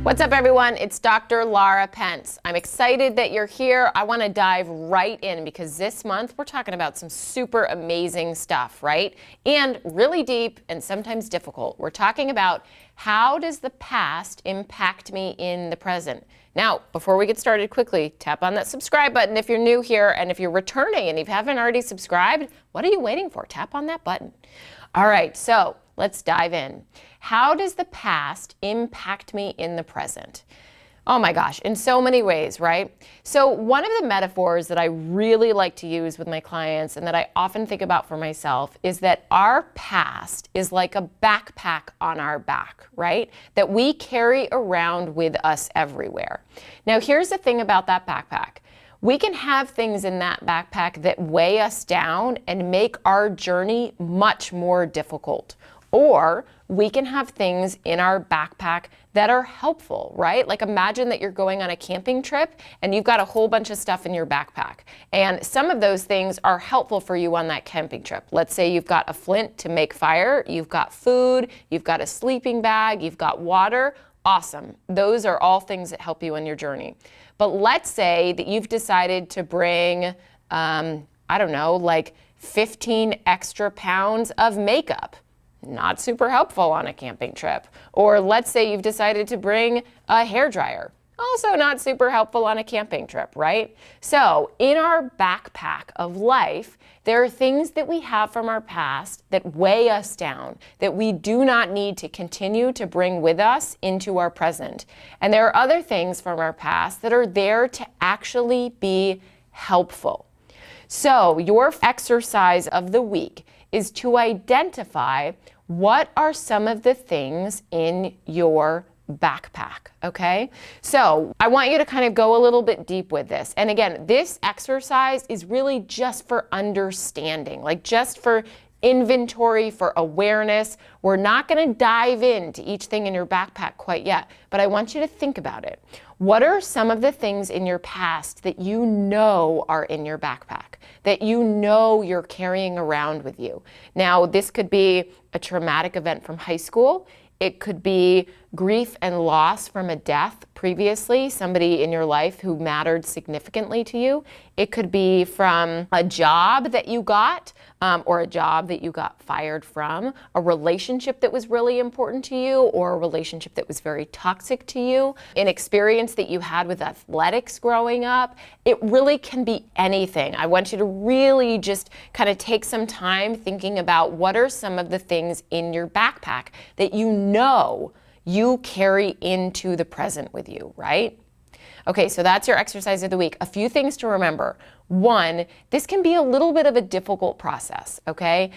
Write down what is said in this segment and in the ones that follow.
What's up, everyone? It's Dr. Laura Pence. I'm excited that you're here. I want to dive right in because this month we're talking about some super amazing stuff, right? And really deep and sometimes difficult. We're talking about how does the past impact me in the present? Now, before we get started, quickly tap on that subscribe button if you're new here, and if you're returning and you haven't already subscribed, what are you waiting for? Tap on that button. All right, so let's dive in. How does the past impact me in the present? Oh my gosh, in so many ways, right? So one of the metaphors that I really like to use with my clients and that I often think about for myself is that our past is like a backpack on our back, right? That we carry around with us everywhere. Now, here's the thing about that backpack. We can have things in that backpack that weigh us down and make our journey much more difficult. Or we can have things in our backpack that are helpful, right? Like imagine that you're going on a camping trip and you've got a whole bunch of stuff in your backpack. And some of those things are helpful for you on that camping trip. Let's say you've got a flint to make fire, you've got food, you've got a sleeping bag, you've got water. Awesome. Those are all things that help you on your journey. But let's say that you've decided to bring, I don't know, like 15 extra pounds of makeup. Not super helpful on a camping trip. Or let's say you've decided to bring a hairdryer. Also not super helpful on a camping trip, right? So in our backpack of life, there are things that we have from our past that weigh us down, that we do not need to continue to bring with us into our present. And there are other things from our past that are there to actually be helpful. So your exercise of the week is to identify what are some of the things in your backpack, okay? So I want you to kind of go a little bit deep with this. And again, this exercise is really just for understanding, like just for inventory, for awareness. We're not gonna dive into each thing in your backpack quite yet, but I want you to think about it. What are some of the things in your past that you know are in your backpack, that you know you're carrying around with you? Now, this could be a traumatic event from high school. It could be grief and loss from a death previously, somebody in your life who mattered significantly to you. It could be from a job that you got, or a job that you got fired from, a relationship that was really important to you, or a relationship that was very toxic to you, an experience that you had with athletics growing up. It really can be anything. I want you to really just kind of take some time thinking about what are some of the things in your backpack that you know you carry into the present with you, right? Okay, so that's your exercise of the week. A few things to remember. One, this can be a little bit of a difficult process, okay?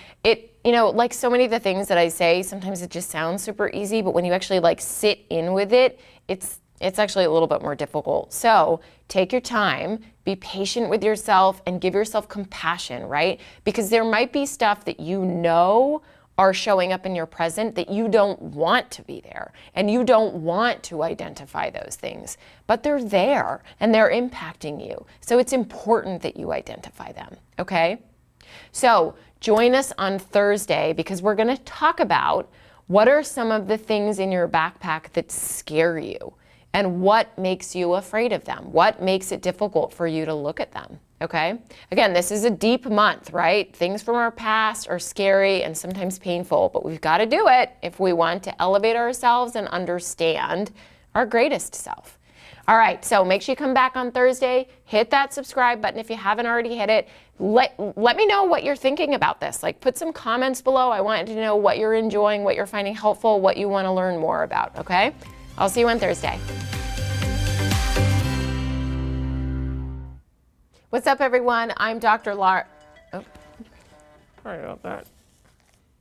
Like so many of the things that I say, sometimes it just sounds super easy, but when you actually like sit in with it, it's actually a little bit more difficult. So take your time, be patient with yourself, and give yourself compassion, right? Because there might be stuff that you know are showing up in your present that you don't want to be there, and you don't want to identify those things, but they're there and they're impacting you. So it's important that you identify them, okay? So join us on Thursday because we're gonna talk about what are some of the things in your backpack that scare you and what makes you afraid of them, what makes it difficult for you to look at them. Okay? Again, this is a deep month, right? Things from our past are scary and sometimes painful, but we've got to do it if we want to elevate ourselves and understand our greatest self. All right, so make sure you come back on Thursday, hit that subscribe button if you haven't already hit it. Let me know what you're thinking about this. Like put some comments below. I want to know what you're enjoying, what you're finding helpful, what you want to learn more about, okay? I'll see you on Thursday. What's up, everyone? I'm Dr. Laura. Oh, sorry about that.